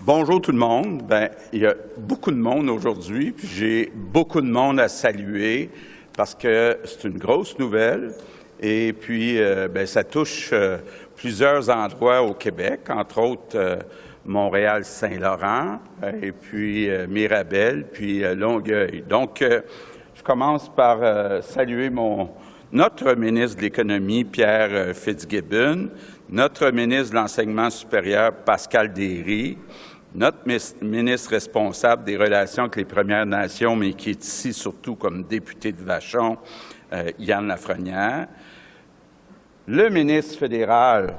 Bonjour tout le monde. Bien, il y a beaucoup de monde aujourd'hui, puis j'ai beaucoup de monde à saluer parce que c'est une grosse nouvelle et puis bien, ça touche plusieurs endroits au Québec, entre autres Montréal-Saint-Laurent et puis Mirabel, puis Longueuil. Donc, je commence par saluer notre ministre de l'Économie, Pierre Fitzgibbon, notre ministre de l'Enseignement supérieur, Pascal Derry, notre ministre responsable des relations avec les Premières Nations, mais qui est ici surtout comme député de Vachon, Yann Lafrenière, le ministre fédéral,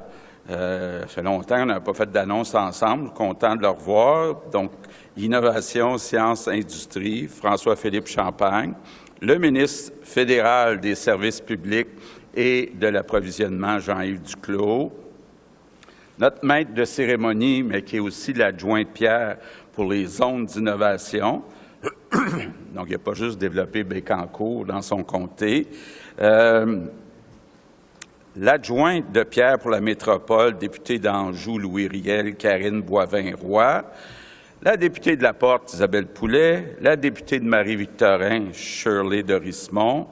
ça fait longtemps qu'on n'a pas fait d'annonce ensemble, content de le revoir, donc Innovation, Sciences, Industrie, François-Philippe Champagne, le ministre fédéral des Services publics et de l'approvisionnement, Jean-Yves Duclos, notre maître de cérémonie, mais qui est aussi l'adjoint de Pierre pour les zones d'innovation. Donc, il n'a pas juste développé Bécancour dans son comté. L'adjointe de Pierre pour la métropole, députée d'Anjou, Louis Riel, Karine Boivin-Roy, la députée de la Porte, Isabelle Poulet, la députée de Marie-Victorin, Shirley Dorismont,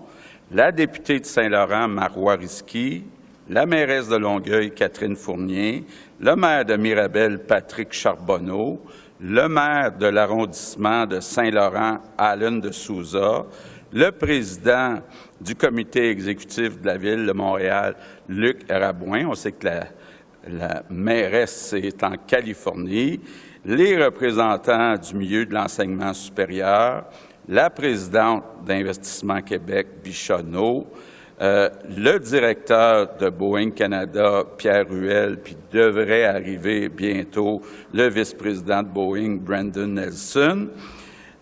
la députée de Saint-Laurent, Marois Risky, la mairesse de Longueuil, Catherine Fournier, le maire de Mirabel, Patrick Charbonneau, le maire de l'arrondissement de Saint-Laurent, Allen de Souza, le président du comité exécutif de la Ville de Montréal, Luc Rabouin. On sait que la mairesse est en Californie, les représentants du milieu de l'enseignement supérieur, la présidente d'Investissement Québec, Bichonneau, le directeur de Boeing Canada, Pierre Ruel, puis devrait arriver bientôt le vice-président de Boeing, Brandon Nelson,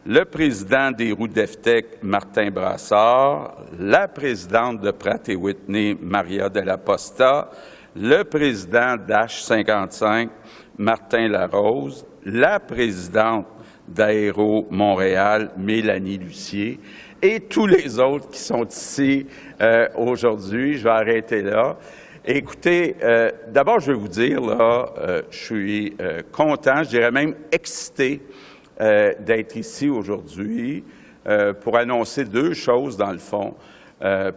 le président des roues d'EFTEC, Martin Brassard, la présidente de Pratt & Whitney, Maria Della Posta, le président d'H55, Martin Larose, la présidente d'Aéro Montréal, Mélanie Lucier, et tous les autres qui sont ici aujourd'hui. Je vais arrêter là. Écoutez, d'abord, je vais vous dire, là, je suis content, je dirais même excité d'être ici aujourd'hui pour annoncer deux choses, dans le fond.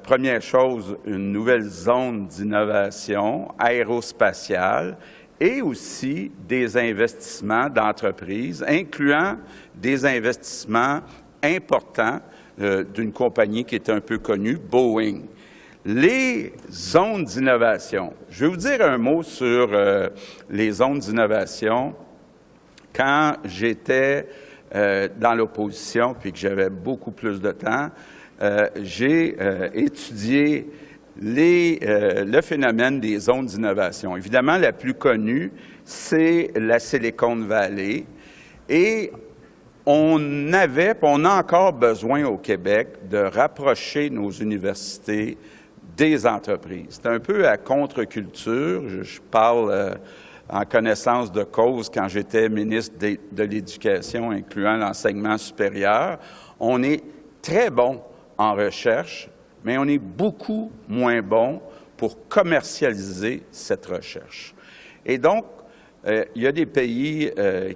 Première chose, une nouvelle zone d'innovation aérospatiale et aussi des investissements d'entreprises, incluant des investissements importants d'une compagnie qui est un peu connue, Boeing. Les zones d'innovation. Je vais vous dire un mot sur les zones d'innovation. Quand j'étais dans l'opposition, puis que j'avais beaucoup plus de temps, j'ai étudié le phénomène des zones d'innovation. Évidemment, la plus connue, c'est la Silicon Valley. Et on a encore besoin au Québec de rapprocher nos universités des entreprises. C'est un peu à contre-culture. Je parle en connaissance de cause quand j'étais ministre de l'Éducation, incluant l'enseignement supérieur. On est très bon en recherche, mais on est beaucoup moins bon pour commercialiser cette recherche. Et donc, il y a des pays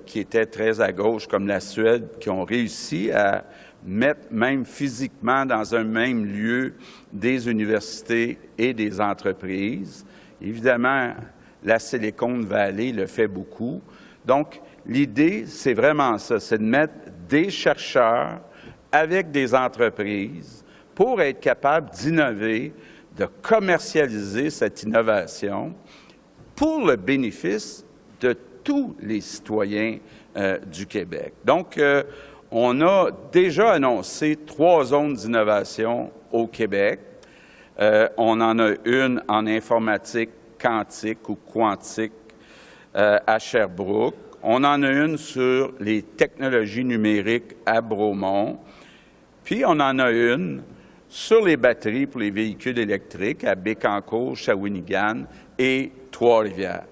qui étaient très à gauche, comme la Suède, qui ont réussi à mettre même physiquement dans un même lieu des universités et des entreprises. Évidemment, la Silicon Valley le fait beaucoup. Donc, l'idée, c'est vraiment ça, c'est de mettre des chercheurs avec des entreprises pour être capable d'innover, de commercialiser cette innovation pour le bénéfice de tous les citoyens du Québec. Donc, on a déjà annoncé 3 zones d'innovation au Québec. On en a une en informatique quantique ou quantique à Sherbrooke. On en a une sur les technologies numériques à Bromont. Puis, on en a une sur les batteries pour les véhicules électriques à Bécancour, Shawinigan et Trois-Rivières.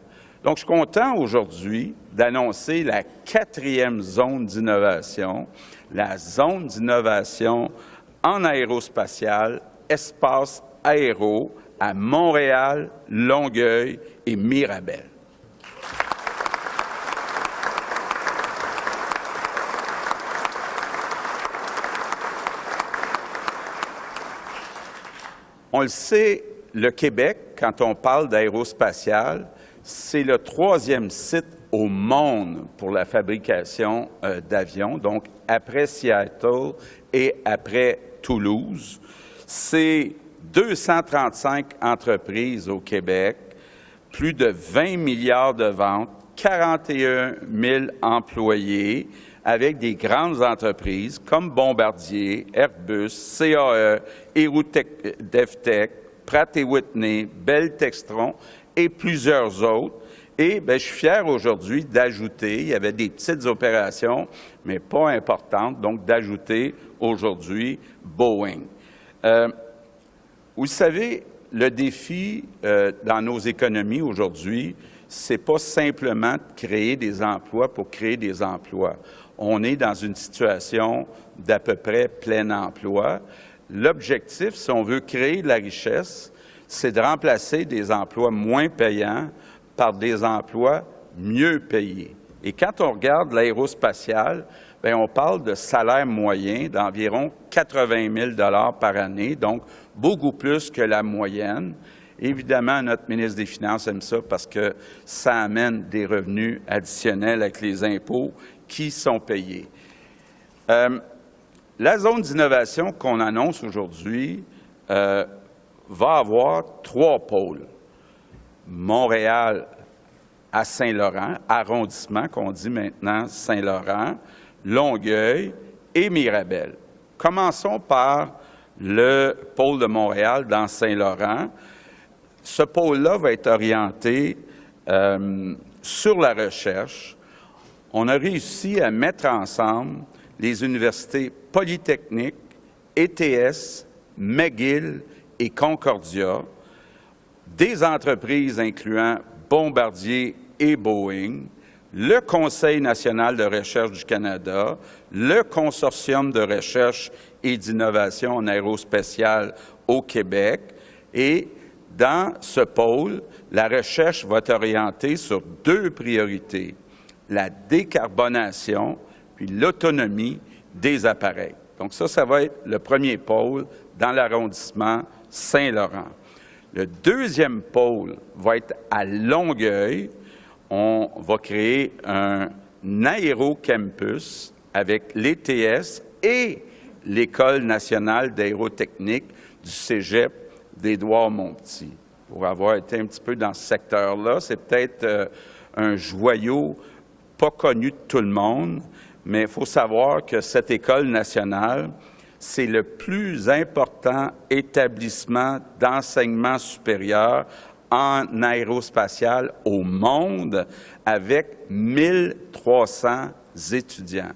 Donc, je suis content aujourd'hui d'annoncer la 4e zone d'innovation, la zone d'innovation en aérospatiale, espace aéro à Montréal, Longueuil et Mirabel. On le sait, le Québec, quand on parle d'aérospatial, c'est le 3e site au monde pour la fabrication d'avions, donc après Seattle et après Toulouse. C'est 235 entreprises au Québec, plus de 20 milliards de ventes, 41 000 employés, avec des grandes entreprises comme Bombardier, Airbus, CAE, Héroux-Devtech, Pratt & Whitney, Bell Textron et plusieurs autres. Et je suis fier aujourd'hui d'ajouter, il y avait des petites opérations, mais pas importantes, donc d'ajouter aujourd'hui Boeing. Vous savez, le défi dans nos économies aujourd'hui, c'est pas simplement de créer des emplois pour créer des emplois. On est dans une situation d'à peu près plein emploi. L'objectif, si on veut créer de la richesse, c'est de remplacer des emplois moins payants par des emplois mieux payés. Et quand on regarde l'aérospatiale, on parle de salaire moyen d'environ 80 000 $ par année, donc beaucoup plus que la moyenne. Évidemment, notre ministre des Finances aime ça parce que ça amène des revenus additionnels avec les impôts qui sont payés. La zone d'innovation qu'on annonce aujourd'hui va avoir 3 pôles. Montréal à Saint-Laurent, arrondissement qu'on dit maintenant Saint-Laurent, Longueuil et Mirabel. Commençons par le pôle de Montréal dans Saint-Laurent. Ce pôle-là va être orienté sur la recherche. On a réussi à mettre ensemble les universités Polytechnique, ETS, McGill et Concordia, des entreprises incluant Bombardier et Boeing, le Conseil national de recherche du Canada, le Consortium de recherche et d'innovation en aérospatiale au Québec. Et dans ce pôle, la recherche va être orientée sur 2 priorités, la décarbonation puis l'autonomie des appareils. Donc ça va être le premier pôle dans l'arrondissement Saint-Laurent. Le deuxième pôle va être à Longueuil. On va créer un aérocampus avec l'ETS et l'École nationale d'aérotechnique du cégep d'Édouard-Montpetit. Pour avoir été un petit peu dans ce secteur-là, c'est peut-être un joyau pas connu de tout le monde, mais il faut savoir que cette École nationale, c'est le plus important établissement d'enseignement supérieur en aérospatial au monde, avec 1300 étudiants.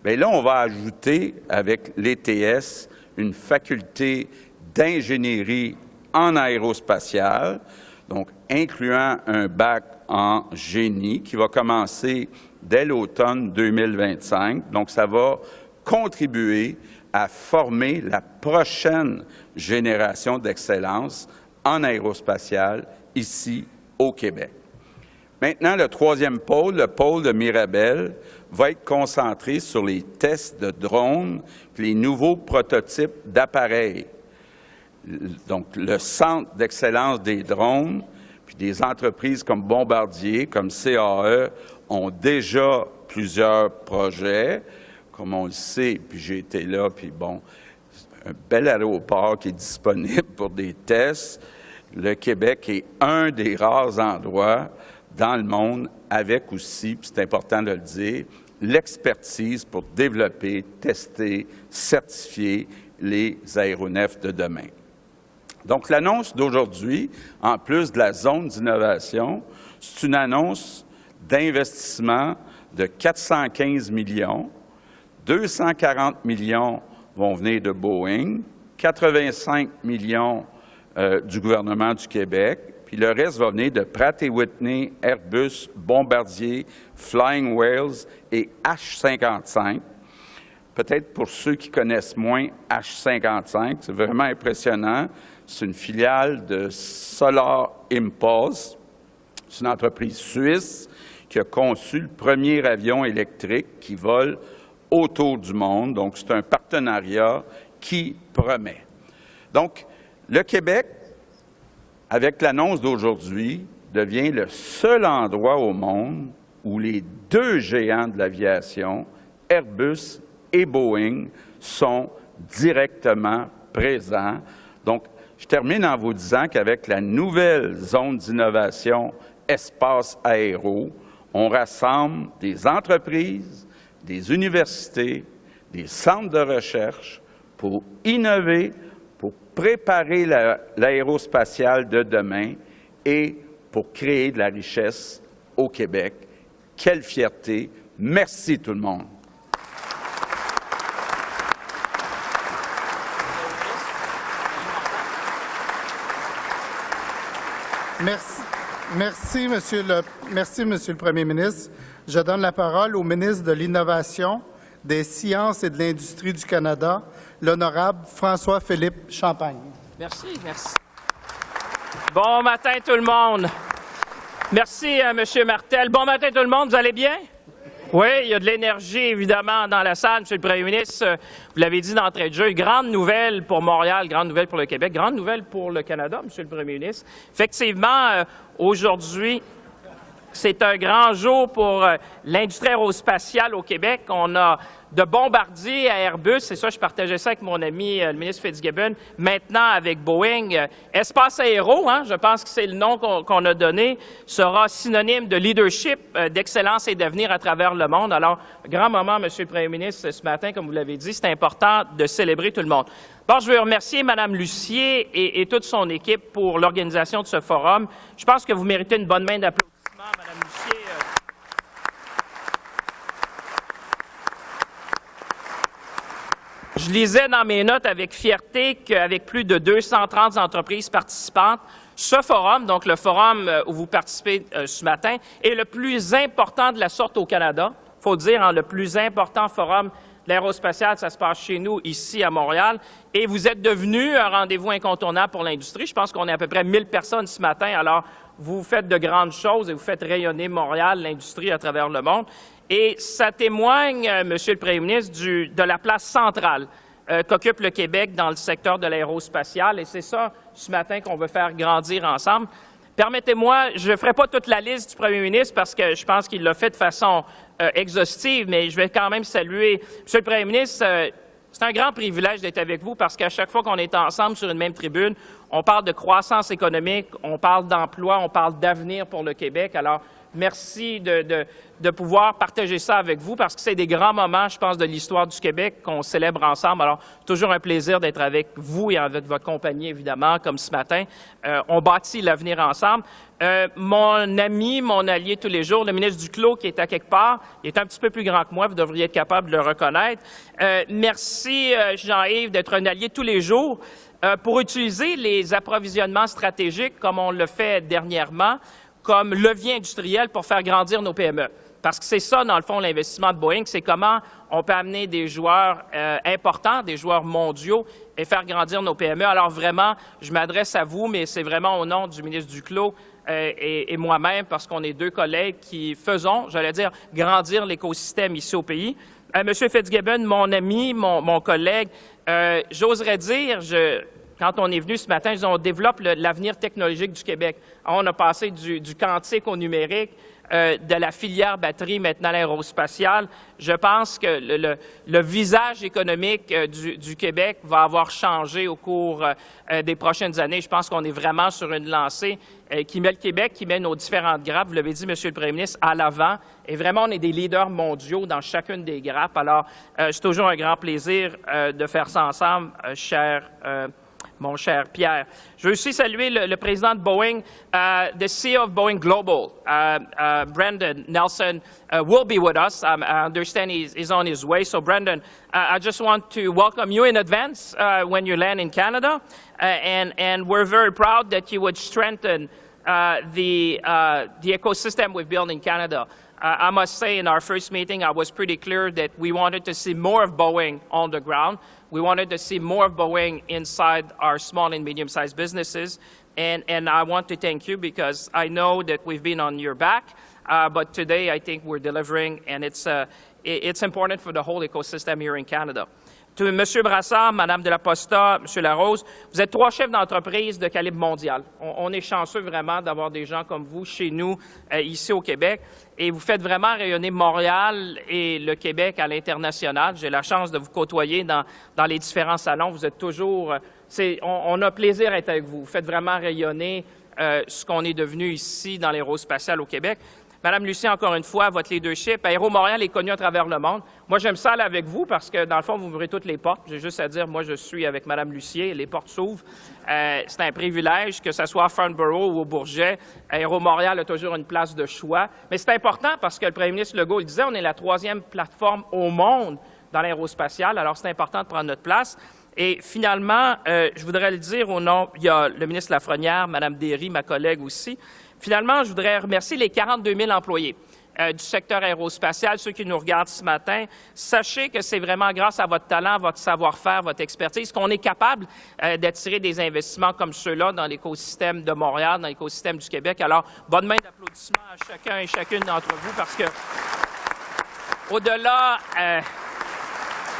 Bien là, on va ajouter avec l'ETS une faculté d'ingénierie en aérospatiale, donc incluant un bac en génie qui va commencer dès l'automne 2025. Donc, ça va contribuer à former la prochaine génération d'excellence en aérospatiale ici au Québec. Maintenant, le troisième pôle, le pôle de Mirabel, va être concentré sur les tests de drones et les nouveaux prototypes d'appareils. Donc, le Centre d'excellence des drones, puis des entreprises comme Bombardier, comme CAE, ont déjà plusieurs projets. Comme on le sait, puis j'ai été là, puis bon, un bel aéroport qui est disponible pour des tests. Le Québec est un des rares endroits dans le monde avec aussi, puis c'est important de le dire, l'expertise pour développer, tester, certifier les aéronefs de demain. Donc, l'annonce d'aujourd'hui, en plus de la zone d'innovation, c'est une annonce d'investissement de 415 millions. 240 millions vont venir de Boeing, 85 millions du gouvernement du Québec, puis le reste va venir de Pratt & Whitney, Airbus, Bombardier, Flying Whales et H-55. Peut-être pour ceux qui connaissent moins H-55, c'est vraiment impressionnant. C'est une filiale de Solar Impulse. C'est une entreprise suisse qui a conçu le premier avion électrique qui vole autour du monde. Donc, c'est un partenariat qui promet. Donc, Le Québec, avec l'annonce d'aujourd'hui, devient le seul endroit au monde où les deux géants de l'aviation, Airbus et Boeing, sont directement présents. Donc, je termine en vous disant qu'avec la nouvelle zone d'innovation Espace Aéro, on rassemble des entreprises, des universités, des centres de recherche pour innover, pour préparer l'aérospatiale de demain et pour créer de la richesse au Québec. Quelle fierté! Merci tout le monde. Merci, Monsieur le Premier ministre. Je donne la parole au ministre de l'Innovation, des Sciences et de l'Industrie du Canada, l'honorable François-Philippe Champagne. Merci. Bon matin, tout le monde. Merci, M. Martel. Bon matin, tout le monde. Vous allez bien? Oui, il y a de l'énergie, évidemment, dans la salle. Monsieur le Premier ministre, vous l'avez dit d'entrée de jeu, grande nouvelle pour Montréal, grande nouvelle pour le Québec, grande nouvelle pour le Canada, Monsieur le Premier ministre. Effectivement, aujourd'hui, c'est un grand jour pour l'industrie aérospatiale au Québec. On a de Bombardier à Airbus, c'est ça, je partageais ça avec mon ami le ministre Fitzgibbon, maintenant avec Boeing. Espace Aéro, je pense que c'est le nom qu'on a donné, sera synonyme de leadership, d'excellence et d'avenir à travers le monde. Alors, grand moment, Monsieur le Premier ministre, ce matin, comme vous l'avez dit, c'est important de célébrer tout le monde. Bon, je veux remercier Mme Lucier et toute son équipe pour l'organisation de ce forum. Je pense que vous méritez une bonne main d'applaudissements, Mme Lucier. Je lisais dans mes notes avec fierté qu'avec plus de 230 entreprises participantes, ce forum, donc le forum où vous participez ce matin, est le plus important de la sorte au Canada. Il faut dire, le plus important forum de l'aérospatiale, ça se passe chez nous, ici à Montréal. Et vous êtes devenu un rendez-vous incontournable pour l'industrie. Je pense qu'on est à peu près 1000 personnes ce matin. Alors, vous faites de grandes choses et vous faites rayonner Montréal, l'industrie à travers le monde. Et ça témoigne, Monsieur le Premier ministre, de la place centrale qu'occupe le Québec dans le secteur de l'aérospatial. Et c'est ça, ce matin, qu'on veut faire grandir ensemble. Permettez-moi, je ne ferai pas toute la liste du Premier ministre parce que je pense qu'il l'a fait de façon exhaustive, mais je vais quand même saluer. Monsieur le Premier ministre, c'est un grand privilège d'être avec vous parce qu'à chaque fois qu'on est ensemble sur une même tribune, on parle de croissance économique, on parle d'emploi, on parle d'avenir pour le Québec. Alors, merci de pouvoir partager ça avec vous parce que c'est des grands moments, je pense, de l'histoire du Québec qu'on célèbre ensemble. Alors, toujours un plaisir d'être avec vous et avec votre compagnie, évidemment, comme ce matin. On bâtit l'avenir ensemble. Mon ami, mon allié tous les jours, le ministre Duclos, qui est à quelque part, il est un petit peu plus grand que moi, vous devriez être capable de le reconnaître. Merci, Jean-Yves, d'être un allié tous les jours pour utiliser les approvisionnements stratégiques, comme on le fait dernièrement, comme levier industriel pour faire grandir nos PME. Parce que c'est ça, dans le fond, l'investissement de Boeing, c'est comment on peut amener des joueurs importants, des joueurs mondiaux, et faire grandir nos PME. Alors vraiment, je m'adresse à vous, mais c'est vraiment au nom du ministre Duclos et moi-même, parce qu'on est deux collègues qui faisons, j'allais dire, grandir l'écosystème ici au pays. Monsieur Fitzgibbon, mon ami, mon collègue, j'oserais dire, quand on est venu ce matin, on développe l'avenir technologique du Québec. On a passé du quantique au numérique, de la filière batterie maintenant à l'aérospatiale. Je pense que le visage économique du Québec va avoir changé au cours des prochaines années. Je pense qu'on est vraiment sur une lancée qui met le Québec, qui met nos différentes grappes, vous l'avez dit, Monsieur le Premier ministre, à l'avant. Et vraiment, on est des leaders mondiaux dans chacune des grappes. Alors, c'est toujours un grand plaisir de faire ça ensemble, mon cher Pierre. Je veux aussi saluer le président de Boeing, the CEO of Boeing Global, Brendan Nelson, will be with us. I understand he's on his way. So, Brendan, I just want to welcome you in advance when you land in Canada, and we're very proud that you would strengthen the ecosystem we've built in Canada. I must say, in our first meeting, I was pretty clear that we wanted to see more of Boeing on the ground. We wanted to see more of Boeing inside our small and medium-sized businesses. And I want to thank you because I know that we've been on your back, but today I think we're delivering, and it's important for the whole ecosystem here in Canada. Monsieur Brassard, Madame de la Posta, Monsieur Larose, vous êtes 3 chefs d'entreprise de calibre mondial. On est chanceux vraiment d'avoir des gens comme vous chez nous, ici au Québec, et vous faites vraiment rayonner Montréal et le Québec à l'international. J'ai la chance de vous côtoyer dans les différents salons. Vous êtes toujours... on a plaisir à être avec vous. Vous faites vraiment rayonner ce qu'on est devenu ici dans l'aérospatial au Québec. Madame Lucie, encore une fois, votre leadership. Aéro Montréal est connu à travers le monde. Moi, j'aime ça aller avec vous parce que, dans le fond, vous ouvrez toutes les portes. J'ai juste à dire, moi, je suis avec Madame Lucier, les portes s'ouvrent. C'est un privilège, que ce soit à Farnborough ou au Bourget. Aéro Montréal a toujours une place de choix. Mais c'est important parce que le premier ministre Legault le disait, on est la 3e plateforme au monde dans l'aérospatial. Alors, c'est important de prendre notre place. Et finalement, je voudrais le dire au nom, il y a le ministre Lafrenière, Mme Derry, ma collègue aussi. Finalement, je voudrais remercier les 42 000 employés du secteur aérospatial, ceux qui nous regardent ce matin. Sachez que c'est vraiment grâce à votre talent, votre savoir-faire, votre expertise qu'on est capable d'attirer des investissements comme ceux-là dans l'écosystème de Montréal, dans l'écosystème du Québec. Alors, bonne main d'applaudissements à chacun et chacune d'entre vous parce que, au-delà...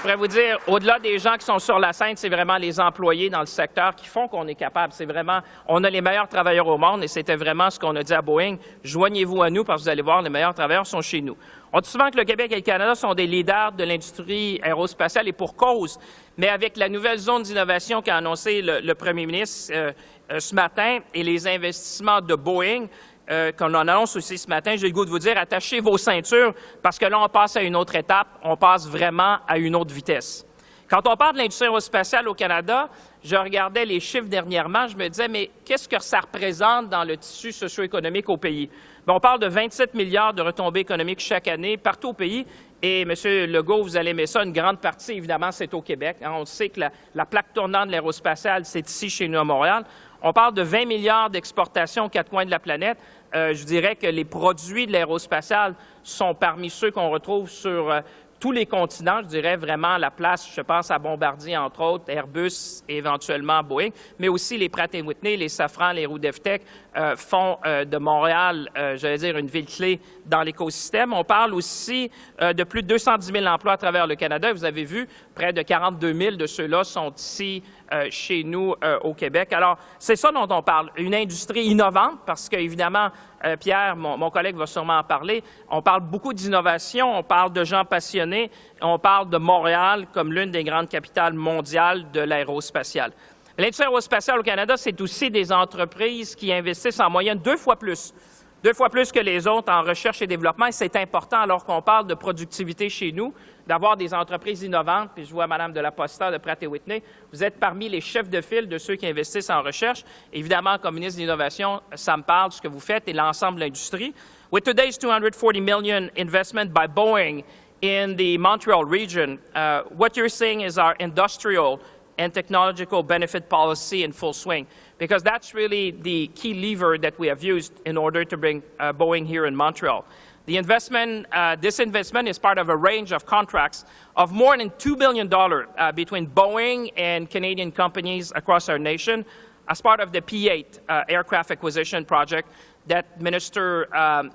je pourrais vous dire, au-delà des gens qui sont sur la scène, c'est vraiment les employés dans le secteur qui font qu'on est capable. C'est vraiment, on a les meilleurs travailleurs au monde et c'était vraiment ce qu'on a dit à Boeing. Joignez-vous à nous parce que vous allez voir, les meilleurs travailleurs sont chez nous. On dit souvent que le Québec et le Canada sont des leaders de l'industrie aérospatiale et pour cause. Mais avec la nouvelle zone d'innovation qu'a annoncé le premier ministre ce matin et les investissements de Boeing, qu'on en annonce aussi ce matin, j'ai le goût de vous dire, attachez vos ceintures parce que là, on passe à une autre étape, on passe vraiment à une autre vitesse. Quand on parle de l'industrie aérospatiale au Canada, je regardais les chiffres dernièrement, je me disais, mais qu'est-ce que ça représente dans le tissu socio-économique au pays? Bien, on parle de 27 milliards de retombées économiques chaque année partout au pays. Et, M. Legault, vous allez aimer ça, une grande partie, évidemment, c'est au Québec. On sait que la plaque tournante de l'aérospatiale, c'est ici, chez nous, à Montréal. On parle de 20 milliards d'exportations aux 4 coins de la planète. Je dirais que les produits de l'aérospatiale sont parmi ceux qu'on retrouve sur tous les continents. Je dirais vraiment la place, je pense à Bombardier, entre autres, Airbus et éventuellement Boeing, mais aussi les Pratt & Whitney, les Safran, les Roudefteq font de Montréal, j'allais dire, une ville clé dans l'écosystème. On parle aussi de plus de 210 000 emplois à travers le Canada. Vous avez vu, près de 42 000 de ceux-là sont ici chez nous au Québec. Alors, c'est ça dont on parle. Une industrie innovante, parce qu'évidemment, Pierre, mon collègue va sûrement en parler, on parle beaucoup d'innovation, on parle de gens passionnés, on parle de Montréal comme l'une des grandes capitales mondiales de l'aérospatiale. L'industrie aérospatiale au Canada, c'est aussi des entreprises qui investissent en moyenne 2 fois plus que les autres en recherche et développement. Et c'est important, alors qu'on parle de productivité chez nous, d'avoir des entreprises innovantes. Puis je vois Mme de la Posta de Pratt & Whitney. Vous êtes parmi les chefs de file de ceux qui investissent en recherche. Évidemment, comme ministre de l'Innovation, ça me parle de ce que vous faites et l'ensemble de l'industrie. With today's $240 million investment by Boeing in the Montreal region, what you're seeing is our industrial and technological benefit policy in full swing, because that's really the key lever that we have used in order to bring Boeing here in Montreal. The investment, this investment is part of a range of contracts of more than $2 billion between Boeing and Canadian companies across our nation as part of the P-8 aircraft acquisition project that Minister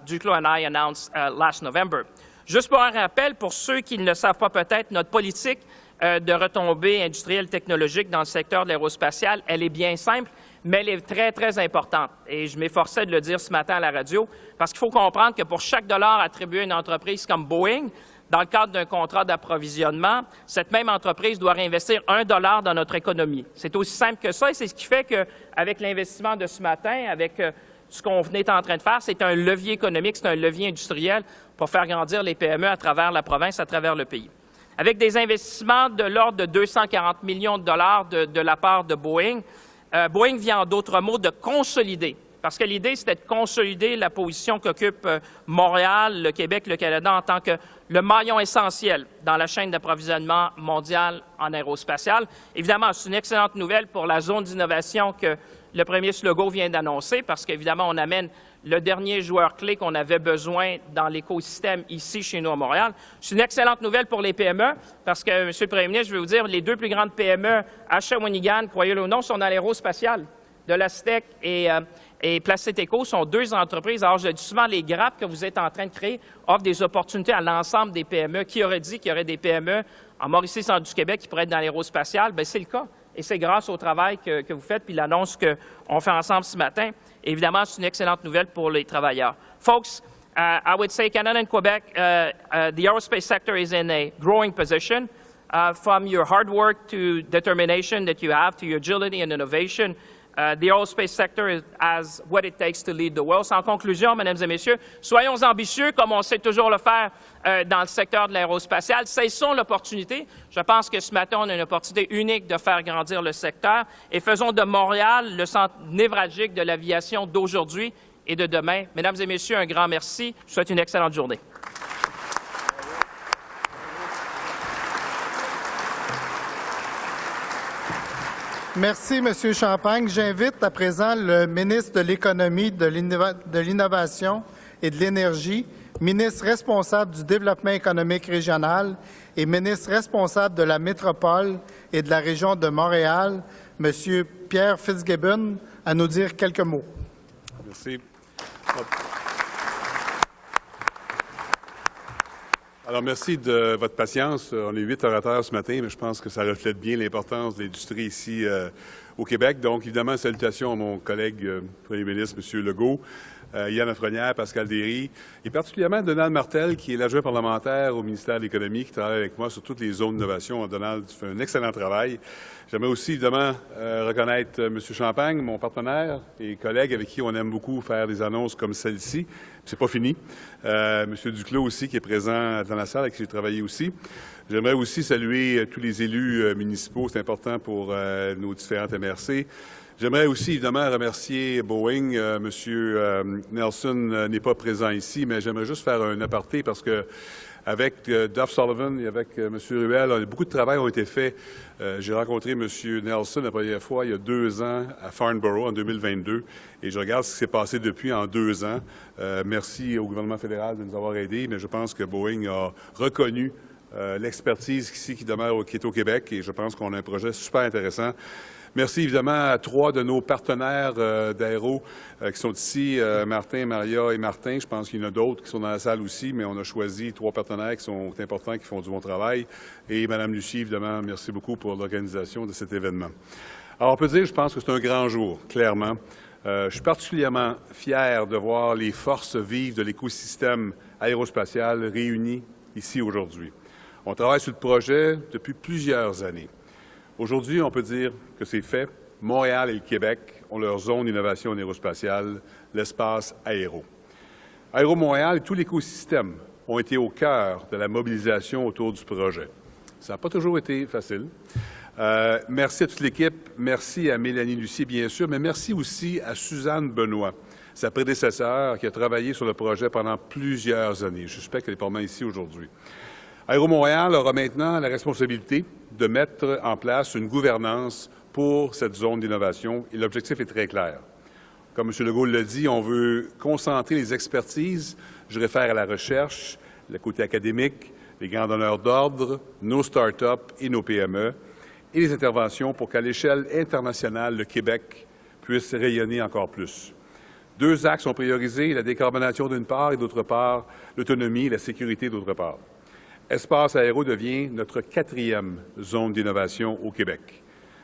Duclos and I announced last November. Juste pour un rappel, pour ceux qui ne le savent pas peut-être, notre politique de retombées industrielles technologiques dans le secteur de l'aérospatial, elle est bien simple, mais elle est très, très importante. Et je m'efforçais de le dire ce matin à la radio, parce qu'il faut comprendre que pour chaque dollar attribué à une entreprise comme Boeing, dans le cadre d'un contrat d'approvisionnement, cette même entreprise doit réinvestir $1 dans notre économie. C'est aussi simple que ça, et c'est ce qui fait qu'avec l'investissement de ce matin, avec ce qu'on est en train de faire, c'est un levier économique, c'est un levier industriel pour faire grandir les PME à travers la province, à travers le pays. Avec des investissements de l'ordre de 240 millions de dollars de la part de Boeing, Boeing vient en d'autres mots de consolider, parce que l'idée, c'était de consolider la position qu'occupe Montréal, le Québec, le Canada en tant que le maillon essentiel dans la chaîne d'approvisionnement mondiale en aérospatial. Évidemment, c'est une excellente nouvelle pour la zone d'innovation que le premier ministre Legault vient d'annoncer, parce qu'évidemment, on amène le dernier joueur clé qu'on avait besoin dans l'écosystème ici, chez nous à Montréal. C'est une excellente nouvelle pour les PME, parce que, M. le Premier ministre, je vais vous dire, les 2 plus grandes PME à Shawinigan, croyez-le ou non, sont dans l'aérospatial, de l'Aztec et et Placette Éco sont deux entreprises. Alors, je dis souvent, les grappes que vous êtes en train de créer offrent des opportunités à l'ensemble des PME. Qui aurait dit qu'il y aurait des PME en Mauricie, centre du Québec, qui pourraient être dans l'aérospatial? Bien, c'est le cas. Et c'est grâce au travail que vous faites, puis l'annonce qu'on fait ensemble ce matin. Et évidemment, c'est une excellente nouvelle pour les travailleurs. Folks, I would say Canada and Quebec, the aerospace sector is in a growing position. From your hard work to determination that you have, to your agility and innovation, the aerospace sector has what it takes to lead the world. En conclusion, mesdames et messieurs, soyons ambitieux comme on sait toujours le faire dans le secteur de l'aérospatial. Saisissons l'opportunité. Je pense que ce matin, on a une opportunité unique de faire grandir le secteur et faisons de Montréal le centre névralgique de l'aviation d'aujourd'hui et de demain. Mesdames et messieurs, un grand merci. Je vous souhaite une excellente journée. Merci, M. Champagne. J'invite à présent le ministre de l'Économie, de l'Innovation et de l'Énergie, ministre responsable du développement économique régional et ministre responsable de la métropole et de la région de Montréal, M. Pierre Fitzgibbon, à nous dire quelques mots. Merci. Alors, merci de votre patience. On est 8 orateurs ce matin, mais je pense que ça reflète bien l'importance de l'industrie ici au Québec. Donc, évidemment, salutations à mon collègue Premier ministre, M. Legault, Yann Lafrenière, Pascal Derry, et particulièrement Donald Martel, qui est l'adjoint parlementaire au ministère de l'Économie, qui travaille avec moi sur toutes les zones d'innovation. Donald fait un excellent travail. J'aimerais aussi, évidemment, reconnaître M. Champagne, mon partenaire et collègue avec qui on aime beaucoup faire des annonces comme celle-ci. C'est pas fini. M. Duclos aussi, qui est présent dans la salle, avec qui j'ai travaillé aussi. J'aimerais aussi saluer tous les élus municipaux. C'est important pour nos différentes MRC. J'aimerais aussi, évidemment, remercier Boeing. M. Nelson n'est pas présent ici, mais j'aimerais juste faire un aparté parce que avec Duff Sullivan et avec M. Ruel, beaucoup de travail ont été faits. J'ai rencontré M. Nelson la première fois il y a 2 ans à Farnborough en 2022 et je regarde ce qui s'est passé depuis en 2 ans. Merci au gouvernement fédéral de nous avoir aidés, mais je pense que Boeing a reconnu l'expertise ici qui est au Québec et je pense qu'on a un projet super intéressant. Merci évidemment à 3 de nos partenaires d'aéro qui sont ici, Martin, Maria et Martin. Je pense qu'il y en a d'autres qui sont dans la salle aussi, mais on a choisi 3 partenaires qui sont importants, qui font du bon travail. Et Mme Lucie, évidemment, merci beaucoup pour l'organisation de cet événement. Alors, on peut dire, je pense que c'est un grand jour, clairement. Je suis particulièrement fier de voir les forces vives de l'écosystème aérospatial réunies ici aujourd'hui. On travaille sur le projet depuis plusieurs années. Aujourd'hui, on peut dire que c'est fait. Montréal et le Québec ont leur zone d'innovation aérospatiale, l'espace aéro. Aéro Montréal et tout l'écosystème ont été au cœur de la mobilisation autour du projet. Ça n'a pas toujours été facile. Merci à toute l'équipe. Merci à Mélanie Lucie, bien sûr, mais merci aussi à Suzanne Benoît, sa prédécesseur, qui a travaillé sur le projet pendant plusieurs années. Je suspecte qu'elle est pas mal ici aujourd'hui. Aéro Montréal aura maintenant la responsabilité de mettre en place une gouvernance pour cette zone d'innovation et l'objectif est très clair. Comme M. Legault l'a dit, on veut concentrer les expertises. Je réfère à la recherche, le côté académique, les grands donneurs d'ordre, nos start-up et nos PME et les interventions pour qu'à l'échelle internationale, le Québec puisse rayonner encore plus. 2 axes sont priorisés, la décarbonation d'une part et d'autre part, l'autonomie et la sécurité d'autre part. Espace Aéro devient notre 4e zone d'innovation au Québec.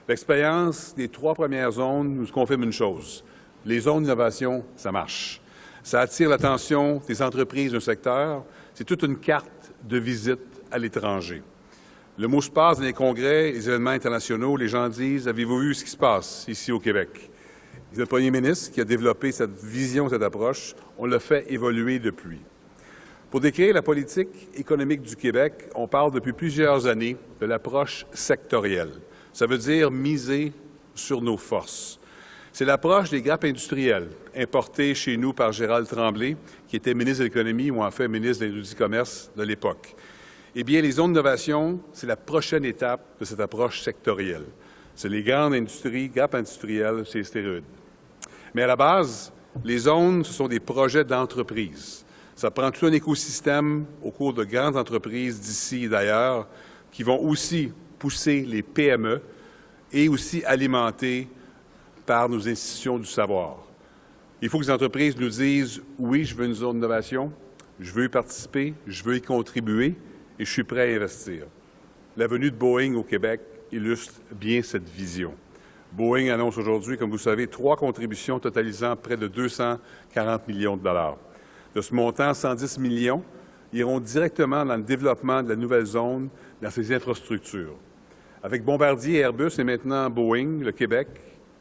L'expérience des 3 premières zones nous confirme une chose. Les zones d'innovation, ça marche. Ça attire l'attention des entreprises d'un secteur. C'est toute une carte de visite à l'étranger. Le mot se passe dans les congrès, les événements internationaux. Les gens disent « Avez-vous vu ce qui se passe ici au Québec? » C'est le premier ministre qui a développé cette vision, cette approche. On l'a fait évoluer depuis. Pour décrire la politique économique du Québec, on parle depuis plusieurs années de l'approche sectorielle. Ça veut dire miser sur nos forces. C'est l'approche des grappes industrielles, importées chez nous par Gérald Tremblay, qui était ministre de l'Économie ou en fait ministre de l'Industrie et du Commerce de l'époque. Eh bien, les zones d'innovation, c'est la prochaine étape de cette approche sectorielle. C'est les grandes industries, grappes industrielles, c'est les stéroïdes. Mais à la base, les zones, ce sont des projets d'entreprise. Ça prend tout un écosystème au cours de grandes entreprises d'ici et d'ailleurs qui vont aussi pousser les PME et aussi alimenter par nos institutions du savoir. Il faut que les entreprises nous disent « Oui, je veux une zone d'innovation, je veux y participer, je veux y contribuer et je suis prêt à investir. » La venue de Boeing au Québec illustre bien cette vision. Boeing annonce aujourd'hui, comme vous savez, 3 contributions totalisant près de 240 millions de dollars. De ce montant, 110 millions iront directement dans le développement de la nouvelle zone dans ses infrastructures. Avec Bombardier et Airbus et maintenant Boeing, le Québec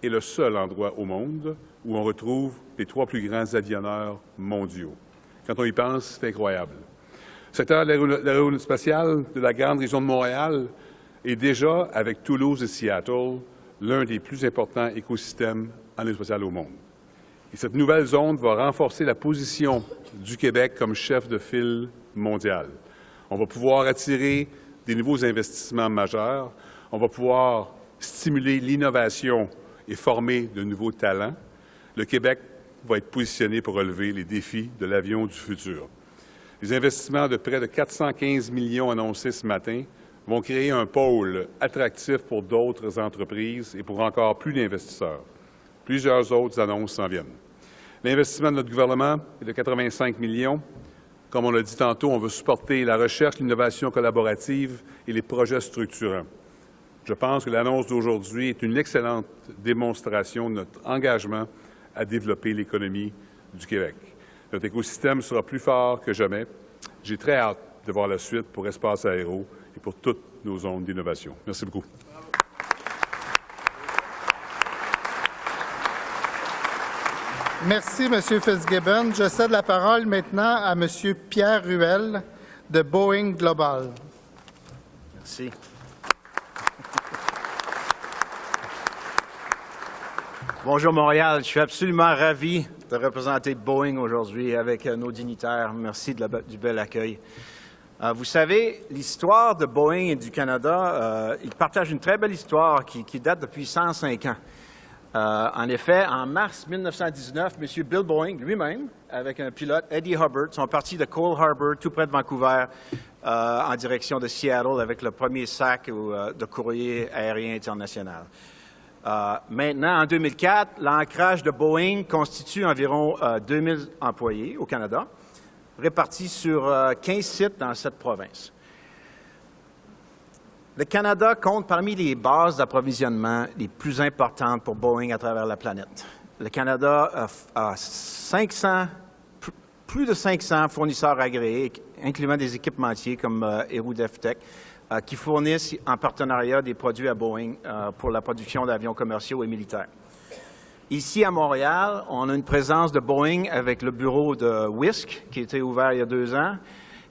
est le seul endroit au monde où on retrouve les 3 plus grands avionneurs mondiaux. Quand on y pense, c'est incroyable. Le secteur de l'aérospatiale de la grande région de Montréal est déjà, avec Toulouse et Seattle, l'un des plus importants écosystèmes en aérospatiale au monde. Et cette nouvelle zone va renforcer la position du Québec comme chef de file mondial. On va pouvoir attirer des nouveaux investissements majeurs, on va pouvoir stimuler l'innovation et former de nouveaux talents. Le Québec va être positionné pour relever les défis de l'avion du futur. Les investissements de près de 415 millions annoncés ce matin vont créer un pôle attractif pour d'autres entreprises et pour encore plus d'investisseurs. Plusieurs autres annonces s'en viennent. L'investissement de notre gouvernement est de 85 millions. Comme on l'a dit tantôt, on veut supporter la recherche, l'innovation collaborative et les projets structurants. Je pense que l'annonce d'aujourd'hui est une excellente démonstration de notre engagement à développer l'économie du Québec. Notre écosystème sera plus fort que jamais. J'ai très hâte de voir la suite pour Espace Aéro et pour toutes nos zones d'innovation. Merci beaucoup. Merci, M. Fitzgibbon. Je cède la parole maintenant à M. Pierre Ruel de Boeing Global. Merci. Bonjour Montréal, je suis absolument ravi de représenter Boeing aujourd'hui avec nos dignitaires. Merci du bel accueil. Vous savez, l'histoire de Boeing et du Canada, ils partagent une très belle histoire qui date depuis 105 ans. En effet, en mars 1919, M. Bill Boeing lui-même, avec un pilote, Eddie Hubbard, sont partis de Cole Harbour, tout près de Vancouver, en direction de Seattle avec le premier sac de courrier aérien international. Maintenant, en 2004, l'ancrage de Boeing constitue environ 2000 employés au Canada, répartis sur 15 sites dans 7 provinces. Le Canada compte parmi les bases d'approvisionnement les plus importantes pour Boeing à travers la planète. Le Canada a plus de 500 fournisseurs agréés, incluant des équipementiers comme Aerodefitech, qui fournissent en partenariat des produits à Boeing pour la production d'avions commerciaux et militaires. Ici, à Montréal, on a une présence de Boeing avec le bureau de Wisk, qui a été ouvert il y a 2 ans,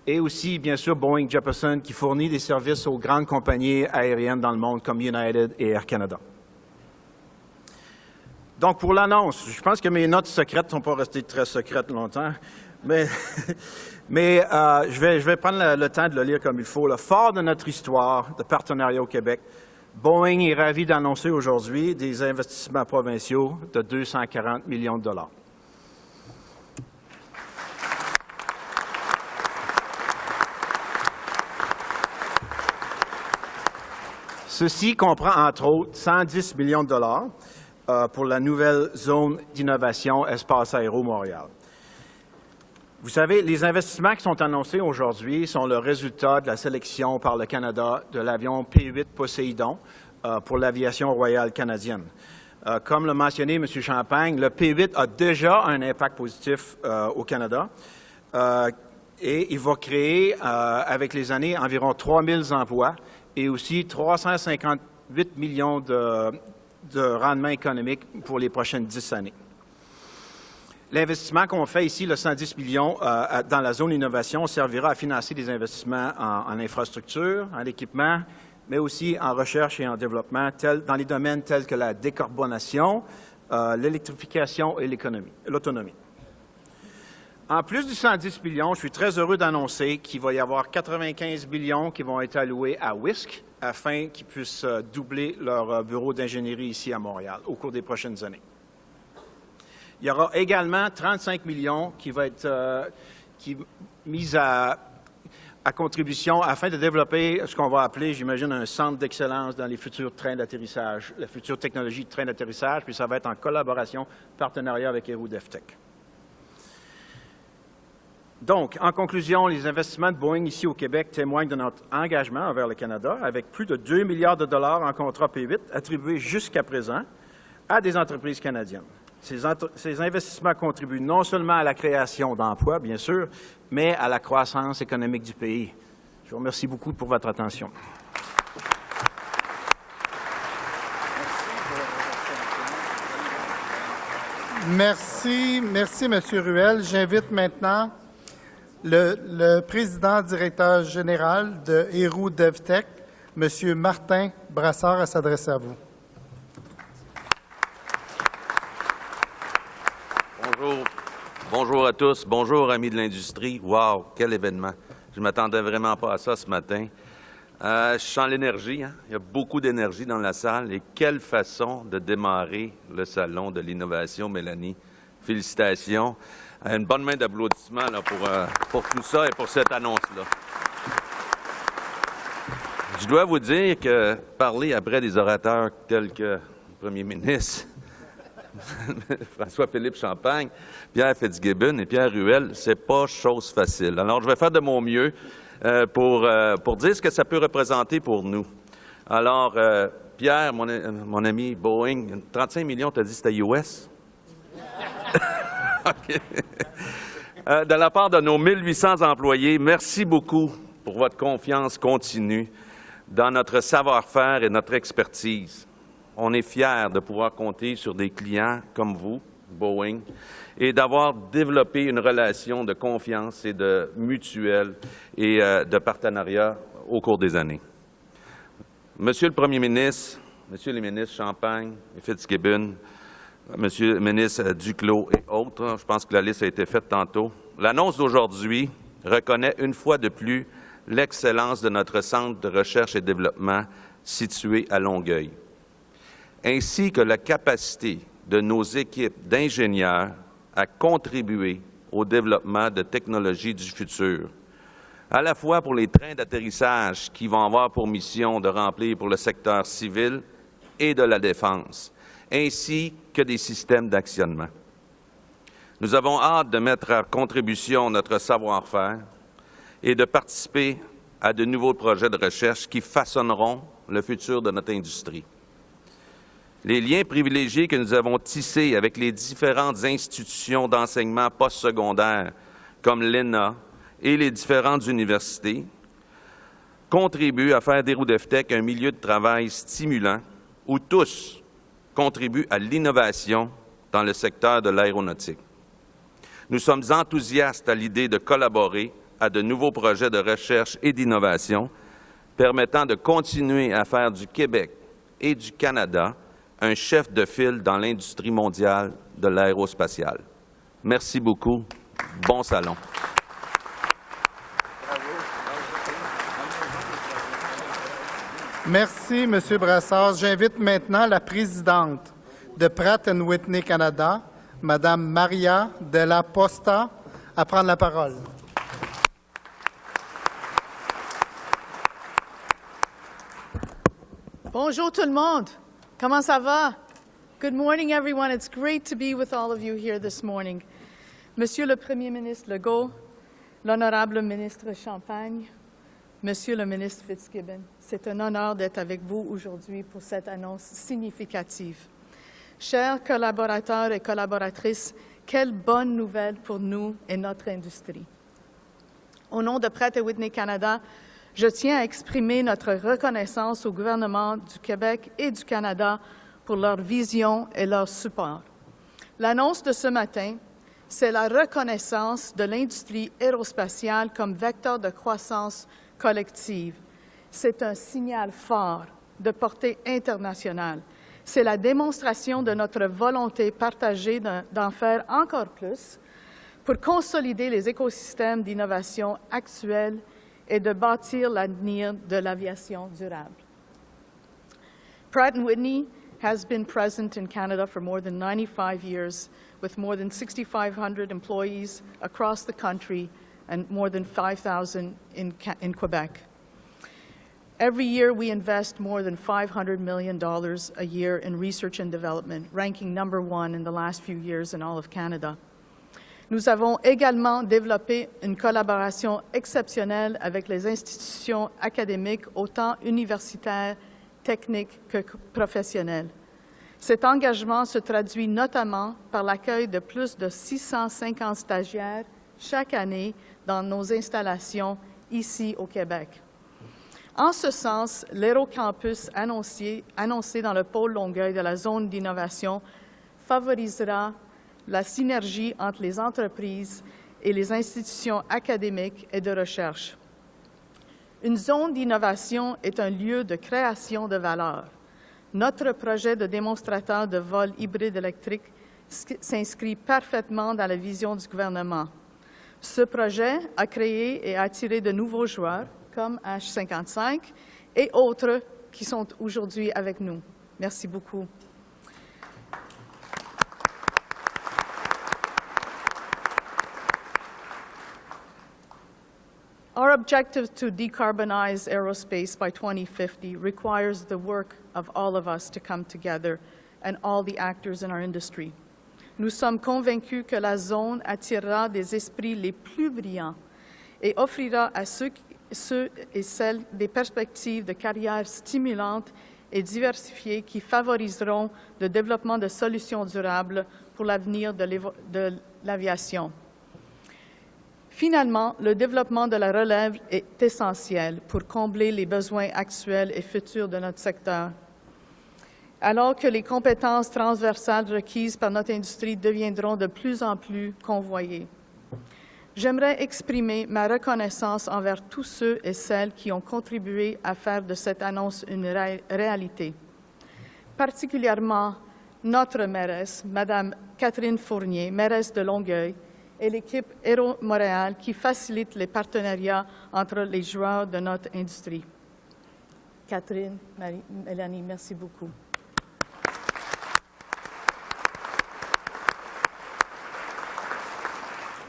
et aussi, bien sûr, Boeing Jeppesen, qui fournit des services aux grandes compagnies aériennes dans le monde, comme United et Air Canada. Donc, pour l'annonce, je pense que mes notes secrètes ne sont pas restées très secrètes longtemps, mais je vais prendre le temps de le lire comme il faut. Fort de notre histoire de partenariat au Québec, Boeing est ravi d'annoncer aujourd'hui des investissements provinciaux de 240 millions de dollars. Ceci comprend, entre autres, 110 millions de dollars pour la nouvelle zone d'innovation Espace Aéro Montréal. Vous savez, les investissements qui sont annoncés aujourd'hui sont le résultat de la sélection par le Canada de l'avion P-8 Poséidon pour l'aviation royale canadienne. Comme l'a mentionné M. Champagne, le P-8 a déjà un impact positif au Canada et il va créer, avec les années, environ 3 000 emplois et aussi 358 millions de rendement économique pour les prochaines 10 années. L'investissement qu'on fait ici, le 110 millions dans la zone innovation, servira à financer des investissements en infrastructure, en équipement, mais aussi en recherche et en développement dans les domaines tels que la décarbonation, l'électrification et l'autonomie. En plus du 110 millions, je suis très heureux d'annoncer qu'il va y avoir 95 millions qui vont être alloués à Wisk afin qu'ils puissent doubler leur bureau d'ingénierie ici à Montréal au cours des prochaines années. Il y aura également 35 millions qui vont être mis à contribution afin de développer ce qu'on va appeler, j'imagine, un centre d'excellence dans les futurs trains d'atterrissage, la future technologie de train d'atterrissage, puis ça va être en collaboration, partenariat avec Héroux DevTech. Donc, en conclusion, les investissements de Boeing ici au Québec témoignent de notre engagement envers le Canada, avec plus de 2 milliards de dollars en contrat P8 attribués jusqu'à présent à des entreprises canadiennes. Ces investissements contribuent non seulement à la création d'emplois, bien sûr, mais à la croissance économique du pays. Je vous remercie beaucoup pour votre attention. Merci, M. Ruel. J'invite maintenant le président directeur général de Héroux DevTech, M. Martin Brassard, à s'adresser à vous. Bonjour à tous. Bonjour, amis de l'industrie. Wow, quel événement. Je ne m'attendais vraiment pas à ça ce matin. Je sens l'énergie. Hein? Il y a beaucoup d'énergie dans la salle. Et quelle façon de démarrer le Salon de l'innovation, Mélanie. Félicitations. Une bonne main d'applaudissements pour tout ça et pour cette annonce-là. Je dois vous dire que parler après des orateurs tels que le premier ministre, François-Philippe Champagne, Pierre Fitzgibbon et Pierre Ruel, c'est pas chose facile. Alors, je vais faire de mon mieux pour dire ce que ça peut représenter pour nous. Alors, Pierre, mon ami Boeing, 35 millions, tu as dit c'était US? OK. De la part de nos 1800 employés, merci beaucoup pour votre confiance continue dans notre savoir-faire et notre expertise. On est fiers de pouvoir compter sur des clients comme vous, Boeing, et d'avoir développé une relation de confiance et de mutuelle et de partenariat au cours des années. Monsieur le Premier ministre, Monsieur les ministres Champagne et Fitzgibbon, Monsieur le ministre Duclos et autres, je pense que la liste a été faite tantôt, l'annonce d'aujourd'hui reconnaît une fois de plus l'excellence de notre centre de recherche et développement situé à Longueuil, ainsi que la capacité de nos équipes d'ingénieurs à contribuer au développement de technologies du futur, à la fois pour les trains d'atterrissage qui vont avoir pour mission de remplir pour le secteur civil et de la défense, ainsi que des systèmes d'actionnement. Nous avons hâte de mettre à contribution notre savoir-faire et de participer à de nouveaux projets de recherche qui façonneront le futur de notre industrie. Les liens privilégiés que nous avons tissés avec les différentes institutions d'enseignement postsecondaire, comme l'ENA et les différentes universités, contribuent à faire d'Héroux DevTech un milieu de travail stimulant où tous contribuent à l'innovation dans le secteur de l'aéronautique. Nous sommes enthousiastes à l'idée de collaborer à de nouveaux projets de recherche et d'innovation permettant de continuer à faire du Québec et du Canada un chef de file dans l'industrie mondiale de l'aérospatiale. Merci beaucoup. Bon salon. Merci, M. Brassard. J'invite maintenant la présidente de Pratt & Whitney Canada, Mme Maria Della Posta, à prendre la parole. Bonjour tout le monde. Comment ça va? Good morning, everyone. It's great to be with all of you here this morning. Monsieur le Premier ministre Legault, l'honorable ministre Champagne, Monsieur le ministre Fitzgibbon, c'est un honneur d'être avec vous aujourd'hui pour cette annonce significative. Chers collaborateurs et collaboratrices, quelle bonne nouvelle pour nous et notre industrie. Au nom de Pratt & Whitney Canada, je tiens à exprimer notre reconnaissance au gouvernement du Québec et du Canada pour leur vision et leur support. L'annonce de ce matin, c'est la reconnaissance de l'industrie aérospatiale comme vecteur de croissance collective. C'est un signal fort de portée internationale. C'est la démonstration de notre volonté partagée d'en faire encore plus pour consolider les écosystèmes d'innovation actuels et de bâtir l'avenir de l'aviation durable. Pratt & Whitney has been present in Canada for more than 95 years, with more than 6,500 employees across the country and more than 5,000 in Quebec. Every year, we invest more than $500 million a year in research and development, ranking #1 in the last few years in all of Canada. Nous avons également développé une collaboration exceptionnelle avec les institutions académiques, autant universitaires, techniques que professionnelles. Cet engagement se traduit notamment par l'accueil de plus de 650 stagiaires chaque année dans nos installations ici au Québec. En ce sens, l'Aérocampus annoncé dans le pôle Longueuil de la zone d'innovation favorisera la synergie entre les entreprises et les institutions académiques et de recherche. Une zone d'innovation est un lieu de création de valeur. Notre projet de démonstrateur de vol hybride électrique s'inscrit parfaitement dans la vision du gouvernement. Ce projet a créé et attiré de nouveaux joueurs, comme H55 et autres qui sont aujourd'hui avec nous. Merci beaucoup. Our objective to decarbonize aerospace by 2050 requires the work of all of us to come together and all the actors in our industry. Nous sommes convaincus que la zone attirera des esprits les plus brillants et offrira à ceux et celles des perspectives de carrière stimulantes et diversifiées qui favoriseront le développement de solutions durables pour l'avenir de l'aviation. Finalement, le développement de la relève est essentiel pour combler les besoins actuels et futurs de notre secteur. Alors que les compétences transversales requises par notre industrie deviendront de plus en plus convoyées. J'aimerais exprimer ma reconnaissance envers tous ceux et celles qui ont contribué à faire de cette annonce une réalité. Particulièrement notre mairesse, Mme Catherine Fournier, mairesse de Longueuil, et l'équipe Aéro Montréal qui facilite les partenariats entre les joueurs de notre industrie. Catherine, Mélanie, merci beaucoup.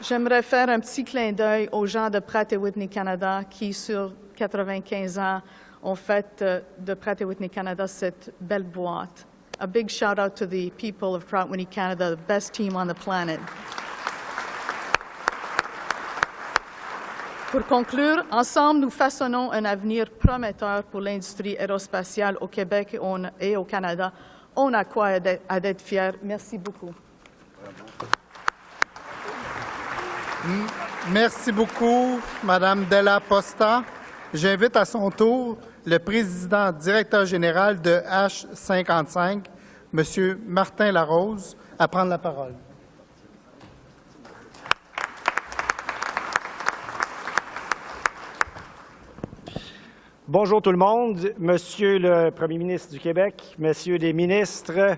J'aimerais faire un petit clin d'œil aux gens de Pratt & Whitney Canada qui, sur 95 ans, ont fait de Pratt & Whitney Canada cette belle boîte. A big shout out to the people of Pratt & Whitney Canada, the best team on the planet. Pour conclure, ensemble, nous façonnons un avenir prometteur pour l'industrie aérospatiale au Québec et au Canada. On a quoi à être fiers. Merci beaucoup. Merci beaucoup, Mme Della Posta. J'invite à son tour le président directeur général de H55, M. Martin Larose, à prendre la parole. Bonjour tout le monde, Monsieur le Premier ministre du Québec, Messieurs les ministres,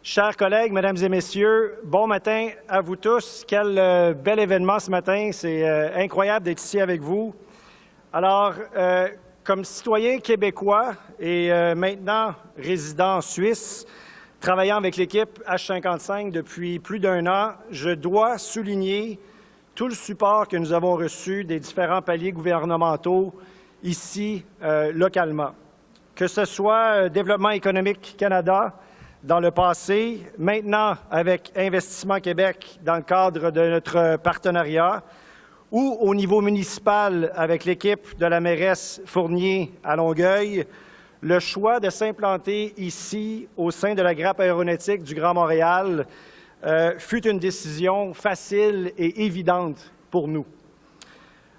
chers collègues, Mesdames et Messieurs, bon matin à vous tous. Quel bel événement ce matin, c'est incroyable d'être ici avec vous. Alors, comme citoyen québécois et maintenant résident en Suisse, travaillant avec l'équipe H55 depuis plus d'1 an, je dois souligner tout le support que nous avons reçu des différents paliers gouvernementaux ici, localement. Que ce soit Développement économique Canada dans le passé, maintenant avec Investissement Québec dans le cadre de notre partenariat, ou au niveau municipal avec l'équipe de la mairesse Fournier à Longueuil, le choix de s'implanter ici au sein de la grappe aéronautique du Grand Montréal fut une décision facile et évidente pour nous.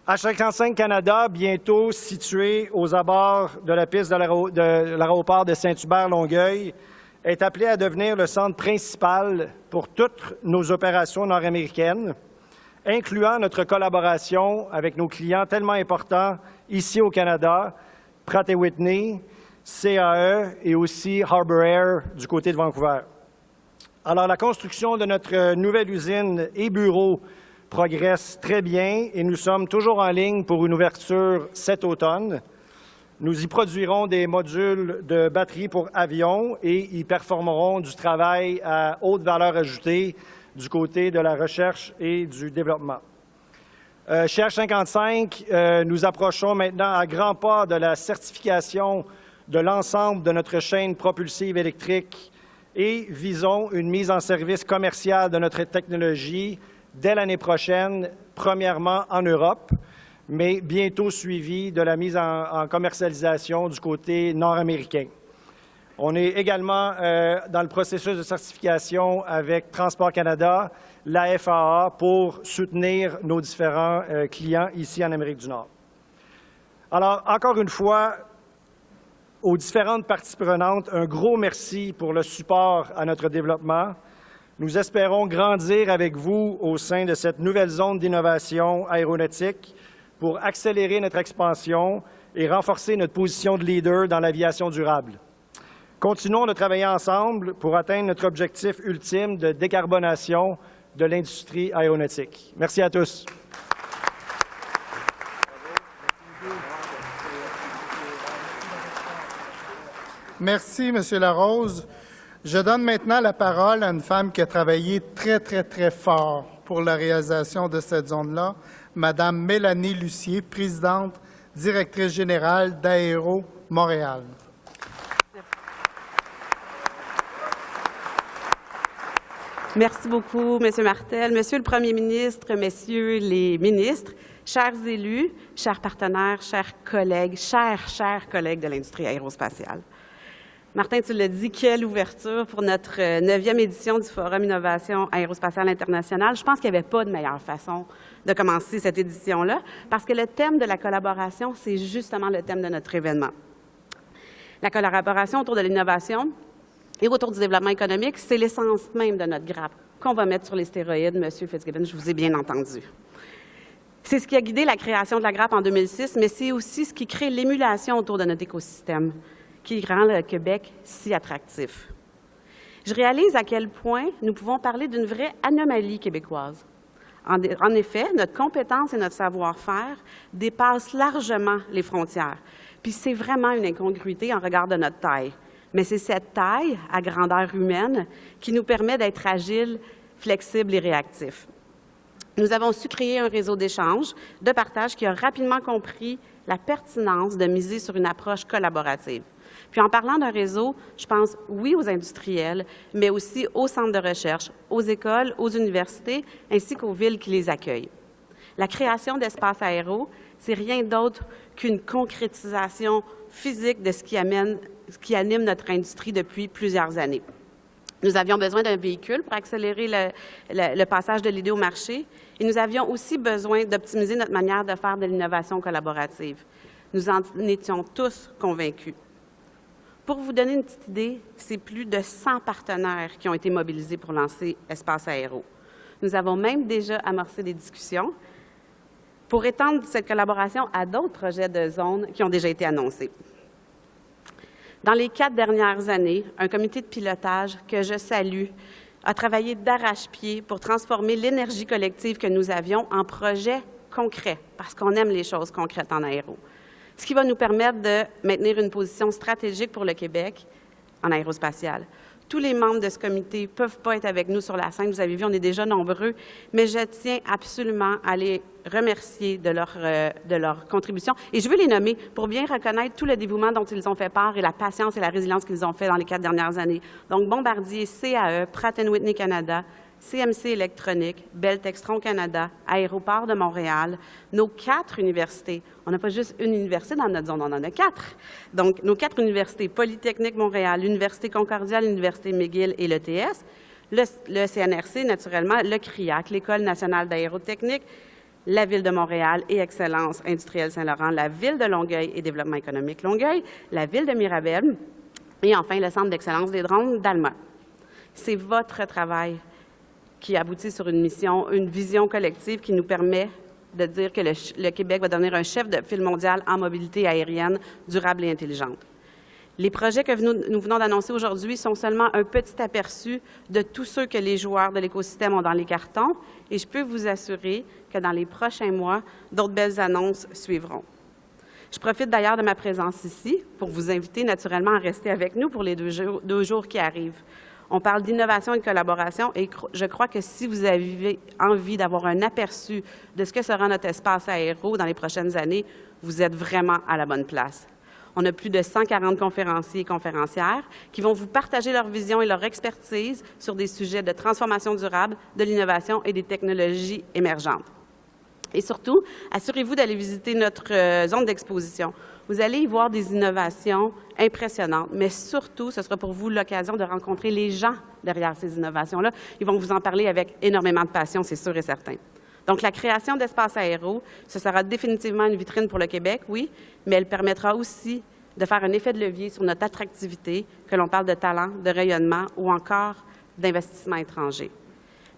H55 Canada, bientôt situé aux abords de la piste de l'aéroport de Saint-Hubert-Longueuil, est appelé à devenir le centre principal pour toutes nos opérations nord-américaines, incluant notre collaboration avec nos clients tellement importants ici au Canada, Pratt & Whitney, CAE et aussi Harbour Air du côté de Vancouver. Alors, la construction de notre nouvelle usine et bureau progresse très bien et nous sommes toujours en ligne pour une ouverture cet automne. Nous y produirons des modules de batterie pour avions et y performerons du travail à haute valeur ajoutée du côté de la recherche et du développement. Chez H55, nous approchons maintenant à grands pas de la certification de l'ensemble de notre chaîne propulsive électrique et visons une mise en service commerciale de notre technologie dès l'année prochaine, premièrement en Europe, mais bientôt suivie de la mise en commercialisation du côté nord-américain. On est également dans le processus de certification avec Transport Canada, la FAA, pour soutenir nos différents clients ici en Amérique du Nord. Alors, encore une fois, aux différentes parties prenantes, un gros merci pour le support à notre développement. Nous espérons grandir avec vous au sein de cette nouvelle zone d'innovation aéronautique pour accélérer notre expansion et renforcer notre position de leader dans l'aviation durable. Continuons de travailler ensemble pour atteindre notre objectif ultime de décarbonation de l'industrie aéronautique. Merci à tous. Merci, M. Larose. Je donne maintenant la parole à une femme qui a travaillé très fort pour la réalisation de cette zone-là, Mme Mélanie Lucier, présidente, directrice générale d'Aéro Montréal. Merci beaucoup, M. Martel. Monsieur le Premier ministre, Messieurs les ministres, chers élus, chers partenaires, chers collègues de l'industrie aérospatiale. Martin, tu l'as dit, quelle ouverture pour notre 9e édition du Forum Innovation aérospatiale internationale. Je pense qu'il n'y avait pas de meilleure façon de commencer cette édition-là, parce que le thème de la collaboration, c'est justement le thème de notre événement. La collaboration autour de l'innovation et autour du développement économique, c'est l'essence même de notre grappe qu'on va mettre sur les stéroïdes, M. Fitzgibbon, je vous ai bien entendu. C'est ce qui a guidé la création de la grappe en 2006, mais c'est aussi ce qui crée l'émulation autour de notre écosystème, qui rend le Québec si attractif. Je réalise à quel point nous pouvons parler d'une vraie anomalie québécoise. En effet, notre compétence et notre savoir-faire dépassent largement les frontières. Puis c'est vraiment une incongruité en regard de notre taille. Mais c'est cette taille, à grandeur humaine, qui nous permet d'être agiles, flexibles et réactifs. Nous avons su créer un réseau d'échange, de partage qui a rapidement compris la pertinence de miser sur une approche collaborative. Puis en parlant d'un réseau, je pense oui aux industriels, mais aussi aux centres de recherche, aux écoles, aux universités, ainsi qu'aux villes qui les accueillent. La création d'espaces aéros, c'est rien d'autre qu'une concrétisation physique de ce qui anime notre industrie depuis plusieurs années. Nous avions besoin d'un véhicule pour accélérer le passage de l'idée au marché et nous avions aussi besoin d'optimiser notre manière de faire de l'innovation collaborative. Nous en étions tous convaincus. Pour vous donner une petite idée, c'est plus de 100 partenaires qui ont été mobilisés pour lancer Espace Aéro. Nous avons même déjà amorcé des discussions pour étendre cette collaboration à d'autres projets de zone qui ont déjà été annoncés. Dans les 4 dernières années, un comité de pilotage que je salue a travaillé d'arrache-pied pour transformer l'énergie collective que nous avions en projets concrets, parce qu'on aime les choses concrètes en aéro. Ce qui va nous permettre de maintenir une position stratégique pour le Québec en aérospatial. Tous les membres de ce comité ne peuvent pas être avec nous sur la scène, vous avez vu, on est déjà nombreux, mais je tiens absolument à les remercier de leur contribution. Et je veux les nommer pour bien reconnaître tout le dévouement dont ils ont fait part et la patience et la résilience qu'ils ont fait dans les 4 dernières années. Donc, Bombardier, CAE, Pratt & Whitney Canada, CMC Électronique, Bell Textron Canada, Aéroport de Montréal, nos 4 universités. On n'a pas juste une université dans notre zone, on en a 4. Donc, nos 4 universités, Polytechnique Montréal, l'Université Concordia, l'Université McGill et l'ETS, le CNRC, naturellement, le CRIAC, l'École nationale d'aérotechnique, la Ville de Montréal et Excellence industrielle Saint-Laurent, la Ville de Longueuil et Développement économique Longueuil, la Ville de Mirabel et enfin le Centre d'excellence des drones d'Alma. C'est votre travail qui aboutit sur une mission, une vision collective qui nous permet de dire que le Québec va devenir un chef de file mondial en mobilité aérienne durable et intelligente. Les projets que nous venons d'annoncer aujourd'hui sont seulement un petit aperçu de tous ceux que les joueurs de l'écosystème ont dans les cartons et je peux vous assurer que dans les prochains mois, d'autres belles annonces suivront. Je profite d'ailleurs de ma présence ici pour vous inviter naturellement à rester avec nous pour les deux jours qui arrivent. On parle d'innovation et de collaboration et je crois que si vous avez envie d'avoir un aperçu de ce que sera notre espace aéro dans les prochaines années, vous êtes vraiment à la bonne place. On a plus de 140 conférenciers et conférencières qui vont vous partager leur vision et leur expertise sur des sujets de transformation durable, de l'innovation et des technologies émergentes. Et surtout, assurez-vous d'aller visiter notre zone d'exposition. Vous allez y voir des innovations impressionnantes, mais surtout, ce sera pour vous l'occasion de rencontrer les gens derrière ces innovations-là. Ils vont vous en parler avec énormément de passion, c'est sûr et certain. Donc, la création d'espaces aéros, ce sera définitivement une vitrine pour le Québec, oui, mais elle permettra aussi de faire un effet de levier sur notre attractivité, que l'on parle de talent, de rayonnement ou encore d'investissement étranger.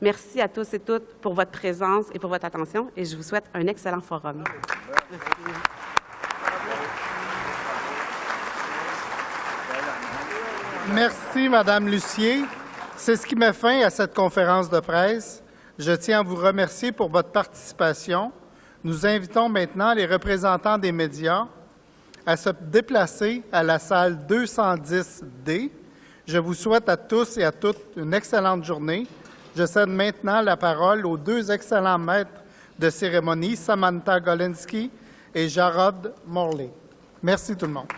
Merci à tous et toutes pour votre présence et pour votre attention et je vous souhaite un excellent forum. Merci. Merci, Madame Lucier. C'est ce qui met fin à cette conférence de presse. Je tiens à vous remercier pour votre participation. Nous invitons maintenant les représentants des médias à se déplacer à la salle 210D. Je vous souhaite à tous et à toutes une excellente journée. Je cède maintenant la parole aux deux excellents maîtres de cérémonie, Samantha Golinsky et Jarrod Morley. Merci tout le monde.